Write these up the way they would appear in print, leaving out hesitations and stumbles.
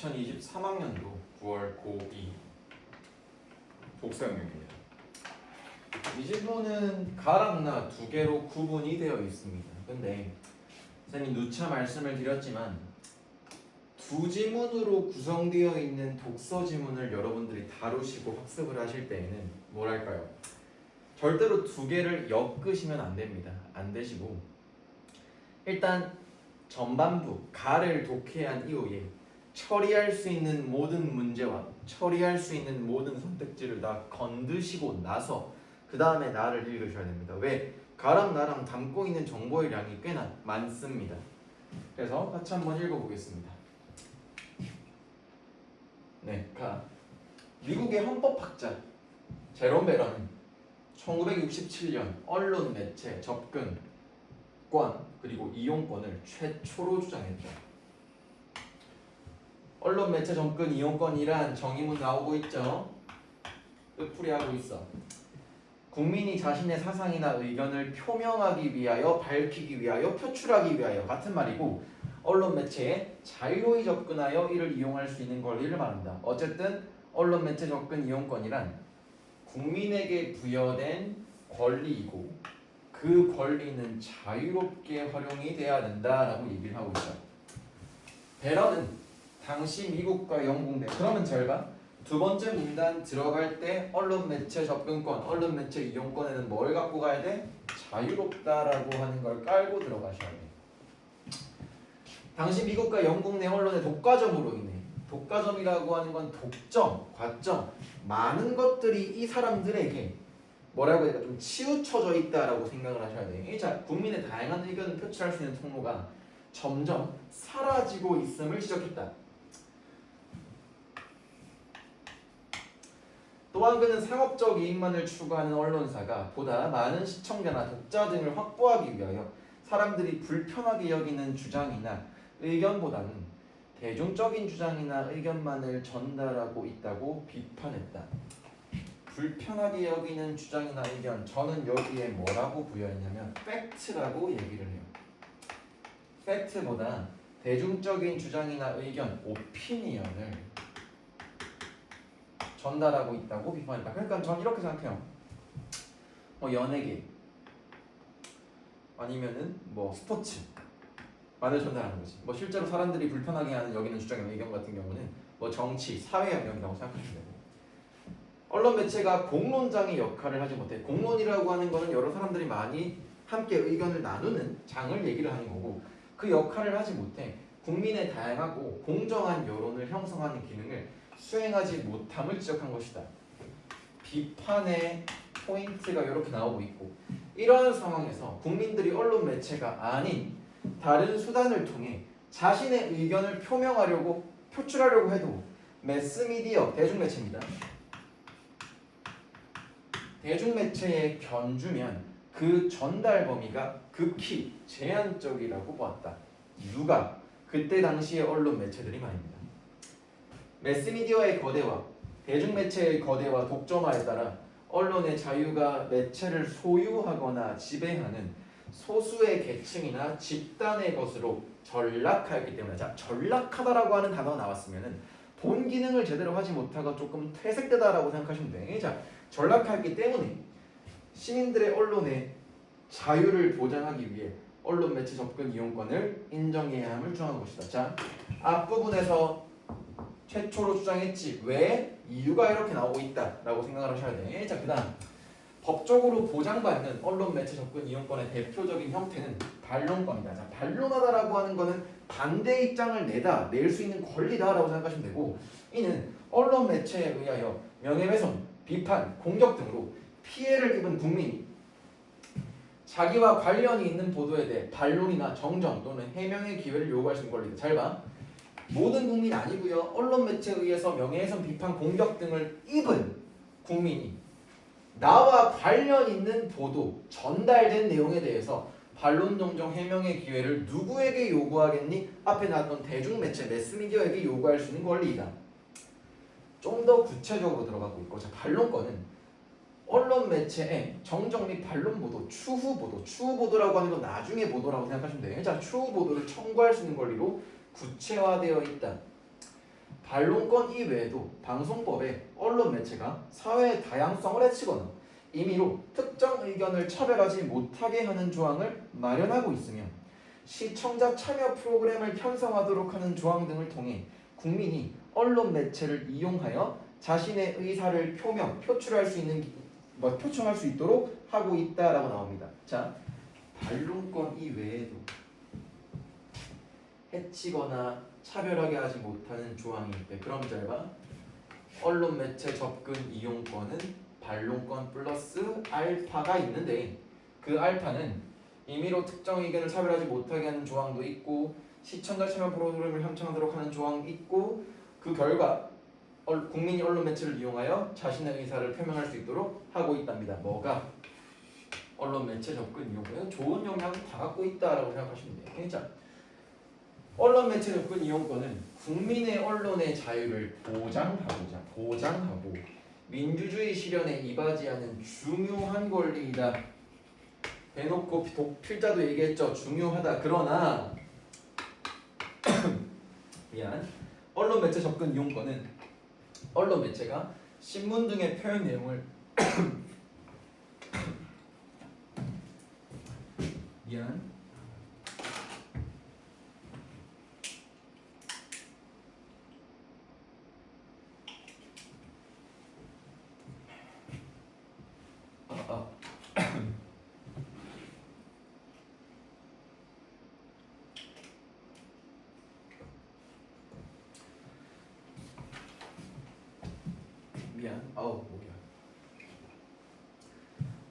2023학년도 9월 고2 복사형입니다. 이 지문은 가랑 나 두 개로 구분이 되어 있습니다. 근데 선생님이 누차 말씀을 드렸지만 두 지문으로 구성되어 있는 독서 지문을 여러분들이 다루시고 학습을 하실 때에는 뭐랄까요? 절대로 두 개를 엮으시면 안 됩니다. 안 되시고 일단 전반부 가를 독해한 이후에 처리할 수 있는 모든 문제와 처리할 수 있는 모든 선택지를 다 건드시고 나서 그 다음에 나를 읽으셔야 됩니다. 왜? 가랑 나랑 담고 있는 정보의 양이 꽤나 많습니다. 그래서 같이 한번 읽어보겠습니다. 네, 가. 미국의 헌법학자 제롬 베런은 1967년 언론 매체 접근권 그리고 이용권을 최초로 주장했다. 언론 매체 접근 이용권이란 정의문 나오고 있죠. 뜻풀이하고 있어. 국민이 자신의 사상이나 의견을 표명하기 위하여, 밝히기 위하여, 표출하기 위하여 같은 말이고 언론 매체에 자유로이 접근하여 이를 이용할 수 있는 권리를 말한다. 어쨌든 언론 매체 접근 이용권이란 국민에게 부여된 권리이고 그 권리는 자유롭게 활용이 돼야 된다라고 얘기를 하고 있어요. 베런은 당시 미국과 영국 내 그러면 잘 봐. 두 번째 문단 들어갈 때 언론 매체 접근권, 언론 매체 이용권에는 뭘 갖고 가야 돼? 자유롭다라고 하는 걸 깔고 들어가셔야 돼. 당시 미국과 영국 내 언론의 독과점으로 인해 독과점이라고 하는 건 독점, 과점 많은 것들이 이 사람들에게 뭐라고 해야 될까 좀 치우쳐져 있다라고 생각을 하셔야 돼요. 자, 국민의 다양한 의견을 표출할 수 있는 통로가 점점 사라지고 있음을 지적했다. 또한 그는 상업적 이익만을 추구하는 언론사가 보다 많은 시청자나 독자 등을 확보하기 위하여 사람들이 불편하게 여기는 주장이나 의견보다는 대중적인 주장이나 의견만을 전달하고 있다고 비판했다. 불편하게 여기는 주장이나 의견, 저는 여기에 뭐라고 부여했냐면 팩트라고 얘기를 해요. 팩트보다 대중적인 주장이나 의견, 오피니언을 전달하고 있다고 비판했다. 그러니까 전 이렇게 생각해요. 연예계 아니면은 스포츠만을 전달하는 거지. 실제로 사람들이 불편하게 하는 여기는 주장이나 의견 같은 경우는 정치, 사회 영역이라고 생각하시면 되고. 언론 매체가 공론장의 역할을 하지 못해. 공론이라고 하는 거는 여러 사람들이 많이 함께 의견을 나누는 장을 얘기를 하는 거고 그 역할을 하지 못해 국민의 다양하고 공정한 여론을 형성하는 기능을 수행하지 못함을 지적한 것이다. 비판의 포인트가 이렇게 나오고 있고 이러한 상황에서 국민들이 언론 매체가 아닌 다른 수단을 통해 자신의 의견을 표명하려고 표출하려고 해도 매스미디어, 대중매체입니다. 대중매체에 견주면 그 전달 범위가 극히 제한적이라고 보았다. 누가? 그때 당시의 언론 매체들이 말입니다. 매스미디어의 거대화, 대중매체의 거대화, 독점화에 따라 언론의 자유가 매체를 소유하거나 지배하는 소수의 계층이나 집단의 것으로 전락하였기 때문에 자, 전락하다라고 하는 단어가 나왔으면은 본 기능을 제대로 하지 못하고 조금 퇴색되다라고 생각하시면 돼. 자, 전락하였기 때문에 시민들의 언론의 자유를 보장하기 위해 언론 매체 접근 이용권을 인정해야 함을 주장한 것이다. 자, 앞부분에서 최초로 주장했지. 왜? 이유가 이렇게 나오고 있다라고 생각을 하셔야 돼. 자, 그 다음 법적으로 보장받는 언론 매체 접근 이용권의 대표적인 형태는 반론권이다. 자, 반론하다라고 하는 거는 반대 입장을 낼 수 있는 권리다라고 생각하시면 되고 이는 언론 매체에 의하여 명예훼손, 비판, 공격 등으로 피해를 입은 국민이 자기와 관련이 있는 보도에 대해 반론이나 정정 또는 해명의 기회를 요구할 수 있는 권리다. 잘 봐. 모든 국민이 아니고요. 언론 매체에 의해서 명예훼손, 비판, 공격 등을 입은 국민이 나와 관련 있는 보도, 전달된 내용에 대해서 반론, 정정, 해명의 기회를 누구에게 요구하겠니? 앞에 나왔던 대중매체, 매스미디어에게 요구할 수 있는 권리이다. 좀 더 구체적으로 들어가고 있고 자, 반론권은 언론 매체의 정정 및 반론 보도, 추후 보도, 추후 보도라고 하는 건 나중에 보도라고 생각하시면 돼요. 자, 추후 보도를 청구할 수 있는 권리로 구체화되어 있다. 반론권 이외에도 방송법에 언론 매체가 사회의 다양성을 해치거나 임의로 특정 의견을 차별하지 못하게 하는 조항을 마련하고 있으며 시청자 참여 프로그램을 편성하도록 하는 조항 등을 통해 국민이 언론 매체를 이용하여 자신의 의사를 표출할 수 있는 표출할 수 있도록 하고 있다라고 나옵니다. 자, 반론권 이외에도 해치거나 차별하게 하지 못하는 조항이 있대. 그럼 잘 봐. 언론 매체 접근 이용권은 반론권 플러스 알파가 있는데 그 알파는 임의로 특정 의견을 차별하지 못하게 하는 조항도 있고 시청자 참여 프로그램을 편성하도록 하는 조항이 있고 그 결과 국민이 언론 매체를 이용하여 자신의 의사를 표명할 수 있도록 하고 있답니다. 뭐가? 언론 매체 접근 이용권은 좋은 영향을 다 갖고 있다라고 생각하시면 돼요. 자, 언론 매체 접근 이용권은 국민의 언론의 자유를 보장하고 민주주의 실현에 이바지하는 중요한 권리이다. 대놓고 필자도 얘기했죠. 중요하다. 그러나 언론 매체 접근 이용권은 언론 매체가 신문 등의 표현 내용을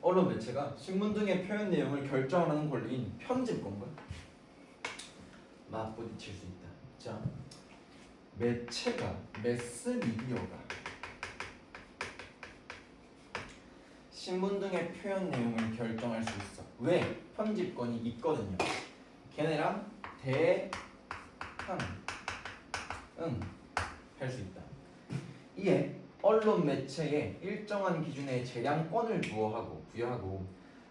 언론 매체가 신문 등의 표현 내용을 결정하는 권리인 편집권과 맞부딪힐 수 있다. 자, 매스미디어가 신문 등의 표현 내용을 결정할 수 있어. 왜? 편집권이 있거든요. 걔네랑 할 수 있다. 이에 언론 매체에 일정한 기준의 재량권을 부여하고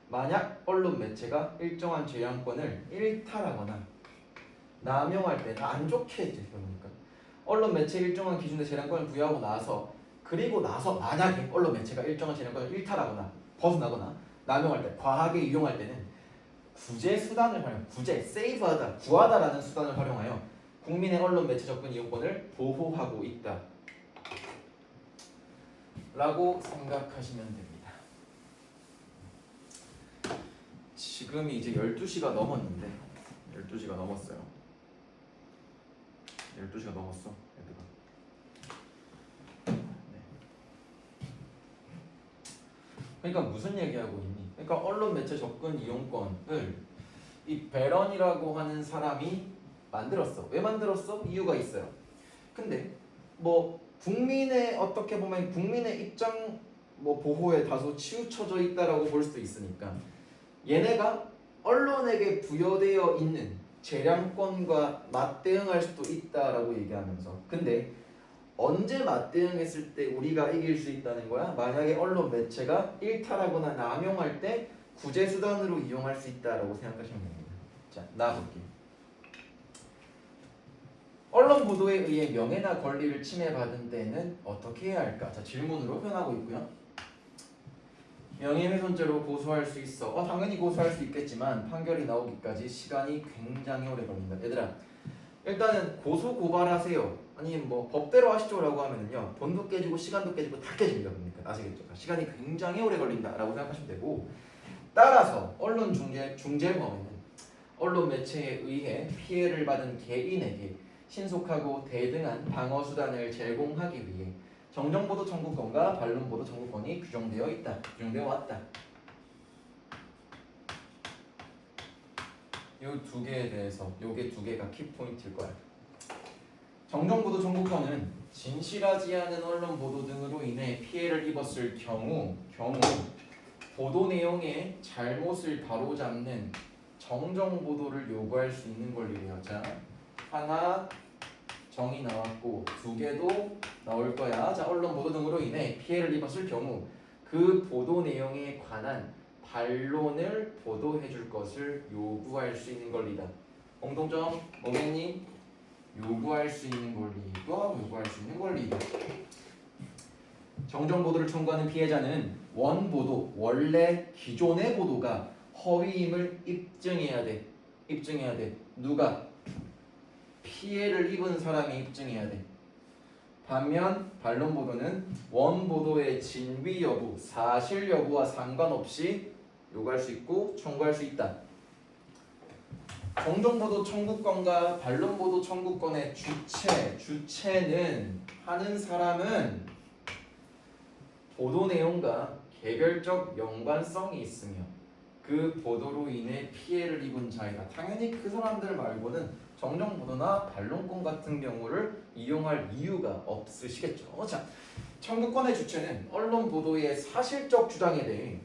만약 언론 매체가 일정한 재량권을 일탈하거나 남용할 때 안 좋게 그러니까 언론 매체에 일정한 기준의 재량권을 부여하고 나서 만약에 언론 매체가 일정한 재량권을 일탈하거나 벗어나거나 남용할 때 과하게 이용할 때는 구하다라는 수단을 활용하여 국민의 언론 매체 접근 이용권을 보호하고 있다. 라고 생각하시면 됩니다. 지금이 이제 12시가 넘었는데 12시가 넘었어요. 12시가 넘었어. 얘들아. 네. 그러니까 무슨 얘기하고 있니? 그러니까 언론 매체 접근 이용권을 이 베런이라고 하는 사람이 만들었어. 왜 만들었어? 이유가 있어요. 근데 국민의 어떻게 보면 국민의 입장 보호에 다소 치우쳐져 있다라고 볼 수도 있으니까 얘네가 언론에게 부여되어 있는 재량권과 맞대응할 수도 있다라고 얘기하면서 근데 언제 맞대응했을 때 우리가 이길 수 있다는 거야? 만약에 언론 매체가 일탈하거나 남용할 때 구제 수단으로 이용할 수 있다라고 생각하시면 됩니다. 자, 나볼게요. 언론 보도에 의해 명예나 권리를 침해받은 때는 어떻게 해야 할까? 자, 질문으로 표현하고 있고요. 명예훼손죄로 고소할 수 있어. 당연히 고소할 수 있겠지만 판결이 나오기까지 시간이 굉장히 오래 걸린다. 얘들아, 일단은 고소 고발하세요. 아니 법대로 하시죠라고 하면은요 돈도 깨지고 시간도 깨지고 다 깨집니다. 그러니까 아시겠죠? 시간이 굉장히 오래 걸린다라고 생각하시면 되고 따라서 언론 중재범에는 언론 매체에 의해 피해를 받은 개인에게 신속하고 대등한 방어 수단을 제공하기 위해 정정보도 청구권과 반론보도 청구권이 규정되어 왔다. 이 두 개에 대해서 요게 두 개가 키포인트일 거야. 정정보도 청구권은 진실하지 않은 언론 보도 등으로 인해 피해를 입었을 경우 보도 내용의 잘못을 바로잡는 정정보도를 요구할 수 있는 권리래요. 자, 하나 정이 나왔고 두 개도 나올 거야. 자, 언론 보도 등으로 인해 피해를 입었을 경우 그 보도 내용에 관한 반론을 보도해 줄 것을 요구할 수 있는 권리다. 공통점 뭐겠니? 요구할 수 있는 권리이고 요구할 수 있는 권리이다. 정정보도를 청구하는 피해자는 원보도, 원래 기존의 보도가 허위임을 입증해야 돼. 입증해야 돼. 누가? 피해를 입은 사람이 입증해야 돼. 반면 반론보도는 원보도의 진위 여부, 사실 여부와 상관없이 요구할 수 있고 청구할 수 있다. 정정보도 청구권과 반론보도 청구권의 주체는 하는 사람은 보도 내용과 개별적 연관성이 있으며 그 보도로 인해 피해를 입은 자이다. 당연히 그 사람들 말고는 정정보도나 반론권 같은 경우를 이용할 이유가 없으시겠죠. 자, 청구권의 주체는 언론 보도의 사실적 주장에 대해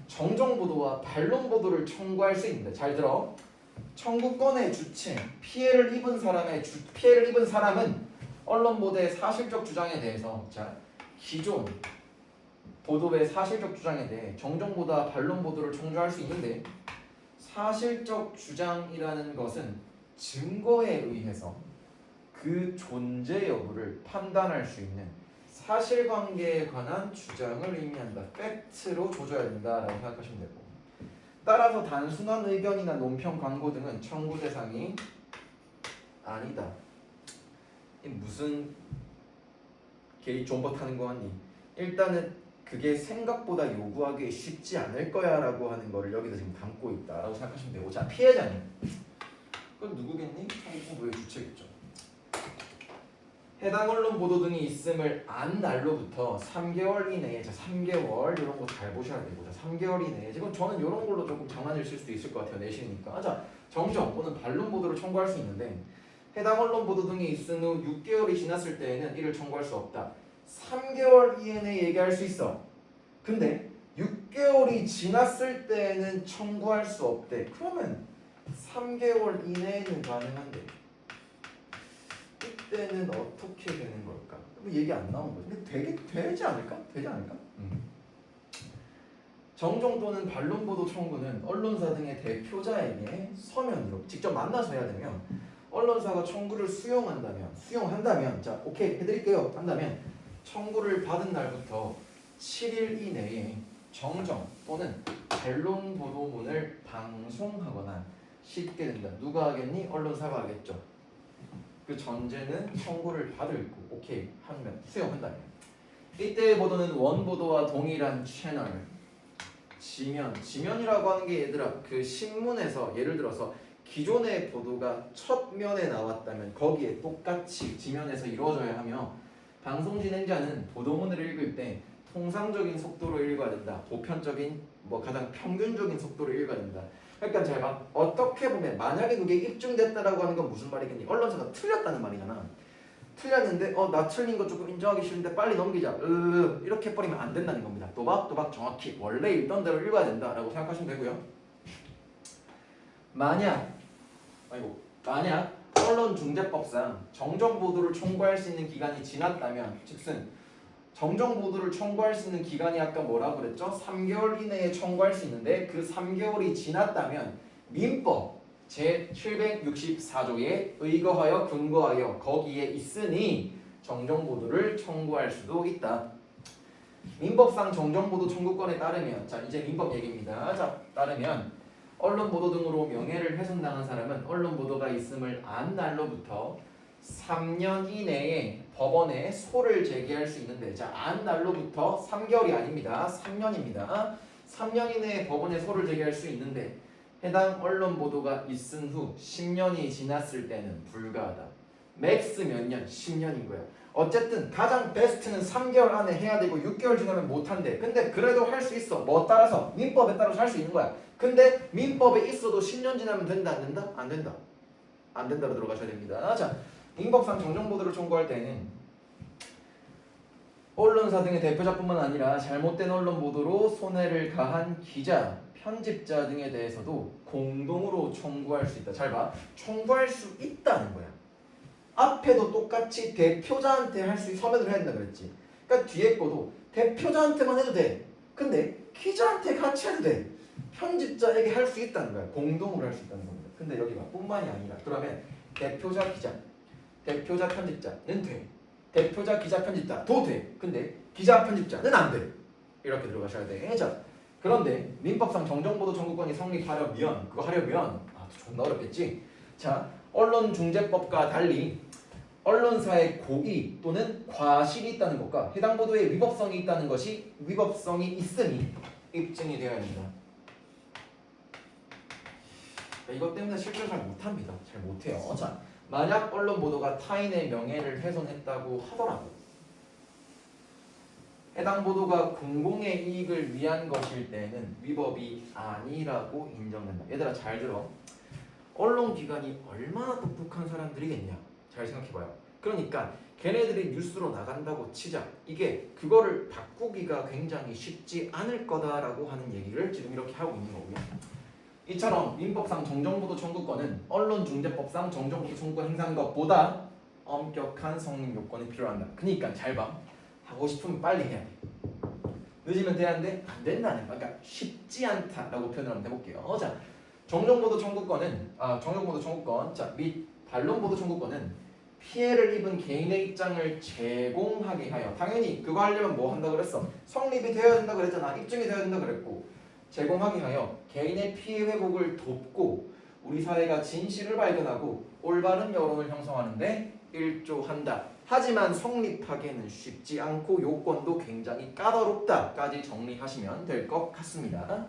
정정보도와 반론보도를 청구할 수 있는데, 잘 들어. 청구권의 주체, 피해를 입은 사람은 언론 보도의 사실적 주장에 대해서, 자, 기존 보도의 사실적 주장에 대해 정정보도와 반론보도를 청구할 수 있는데, 사실적 주장이라는 것은 증거에 의해서 그 존재 여부를 판단할 수 있는 사실관계에 관한 주장을 의미한다. 팩트로 조져야 된다라고 생각하시면 되고, 따라서 단순한 의견이나 논평, 광고 등은 청구 대상이 아니다. 이 무슨 개이 존버타는 거 같니? 일단은 그게 생각보다 요구하기 쉽지 않을 거야 라고 하는 거를 여기서 지금 담고 있다라고 생각하시면 되고, 자, 피해자는 그건 누구겠니? 청구보도의 주체겠죠. 해당 언론 보도 등이 있음을 안 날로부터 3개월 이내에, 자, 3개월 이런 거 잘 보셔야 되고, 자, 3개월 이내에, 지금 저는 이런 걸로 조금 장난을 칠 수도 있을 것 같아요. 내시니까. 자, 정정 또는 반론 보도를 청구할 수 있는데, 해당 언론 보도 등이 있은 후 6개월이 지났을 때에는 이를 청구할 수 없다. 3개월 이내에 얘기할 수 있어. 근데 6개월이 지났을 때에는 청구할 수 없대. 그러면 3개월 이내에는 가능한데 이때는 어떻게 되는 걸까? 얘기 안 나온 거지. 근데 되지 않을까? 되지 않을까? 정정 또는 반론 보도 청구는 언론사 등의 대표자에게 서면으로 직접 만나서 해야 되면, 언론사가 청구를 수용한다면, 자, 오케이 해드릴게요 한다면 청구를 받은 날부터 7일 이내에 정정 또는 반론 보도문을 방송하거나 싣게 된다. 누가 하겠니? 언론사가 하겠죠. 그 전제는 청구를 받을 거 오케이 하면 수용한다면, 이때의 보도는 원보도와 동일한 채널, 지면이라고 하는 게, 얘들아, 그 신문에서 예를 들어서 기존의 보도가 첫 면에 나왔다면 거기에 똑같이 지면에서 이루어져야 하며, 방송 진행자는 보도문을 읽을 때 통상적인 속도로 읽어야 된다. 보편적인, 가장 평균적인 속도로 읽어야 된다. 그러니까 잘 봐. 어떻게 보면 만약에 그게 입증됐다라고 하는 건 무슨 말이겠니? 언론사가 틀렸다는 말이잖아. 틀렸는데 나 틀린 거 조금 인정하기 싫은데 빨리 넘기자. 이렇게 해버리면 안 된다는 겁니다. 또박또박 정확히 원래 읽던 대로 읽어야 된다라고 생각하시면 되고요. 만약 언론중재법상 정정보도를 청구할 수 있는 기간이 지났다면, 즉슨 정정보도를 청구할 수 있는 기간이 아까 뭐라고 그랬죠? 3개월 이내에 청구할 수 있는데, 그 3개월이 지났다면 민법 제764조에 의거하여 근거하여 거기에 있으니 정정보도를 청구할 수도 있다. 민법상 정정보도 청구권에 따르면, 자, 이제 민법 얘기입니다. 자, 따르면 언론보도 등으로 명예를 훼손당한 사람은 언론보도가 있음을 안 날로부터 3년 이내에 법원에 소를 제기할 수 있는데, 자, 안 날로부터 3개월이 아닙니다. 3년입니다. 3년 이내에 법원에 소를 제기할 수 있는데, 해당 언론 보도가 있은 후 10년이 지났을 때는 불가하다. 맥스 몇 년? 10년인 거야. 어쨌든 가장 베스트는 3개월 안에 해야 되고 6개월 지나면 못한대. 근데 그래도 할 수 있어. 뭐 따라서? 민법에 따라서 할 수 있는 거야. 근데 민법에 있어도 10년 지나면 된다 안 된다? 안 된다. 안 된다로 들어가셔야 됩니다. 자, 민법상 정정보도를 청구할 때는 언론사 등의 대표자뿐만 아니라 잘못된 언론 보도로 손해를 가한 기자, 편집자 등에 대해서도 공동으로 청구할 수 있다. 잘 봐. 청구할 수 있다는 거야. 앞에도 똑같이 대표자한테 할 수 서면으로 해야 된다 그랬지. 그러니까 뒤에 거도 대표자한테만 해도 돼. 근데 기자한테 같이 해도 돼. 편집자에게 할 수 있다는 거야. 공동으로 할 수 있다는 겁니다. 근데 여기가 뿐만이 아니라, 그러면 대표자 기자, 대표자 편집자는 돼. 대표자 기자 편집자도 돼. 근데 기자 편집자는 안 돼. 이렇게 들어가셔야 돼. 자, 그런데 민법상 정정보도 청구권이 성립하려면 그거 하려면 존나 어렵겠지. 자, 언론중재법과 달리 언론사의 고의 또는 과실이 있다는 것과 해당 보도에 위법성이 있다는 것이 위법성이 있음이 입증이 되어야 합니다. 이것 때문에 실제로 잘 못합니다. 잘 못해요. 자, 만약 언론 보도가 타인의 명예를 훼손했다고 하더라도 해당 보도가 공공의 이익을 위한 것일 때는 위법이 아니라고 인정된다. 얘들아 잘 들어. 언론기관이 얼마나 똑똑한 사람들이겠냐. 잘 생각해봐요. 그러니까 걔네들이 뉴스로 나간다고 치자. 이게 그거를 바꾸기가 굉장히 쉽지 않을 거다라고 하는 얘기를 지금 이렇게 하고 있는 거고요. 이처럼 민법상 정정보도 청구권은 언론중재법상 정정보도 청구권 행사하는 것보다 엄격한 성립 요건이 필요한다. 그러니까 잘 봐. 하고 싶으면 빨리 해야 돼. 늦으면 되는데 안 된다는 거야. 그러니까 쉽지 않다라고 표현을 한번 해볼게요. 자, 정정보도 청구권은 정정보도 청구권 및 반론보도 청구권은 피해를 입은 개인의 입장을 제공하게 하여 당연히 그거 하려면 뭐 한다 그랬어? 성립이 되어야 된다 그랬잖아. 입증이 되어야 된다 그랬고 제공하게 하여 개인의 피해 회복을 돕고 우리 사회가 진실을 발견하고 올바른 여론을 형성하는데 일조한다. 하지만 성립하기에는 쉽지 않고 요건도 굉장히 까다롭다까지 정리하시면 될 것 같습니다.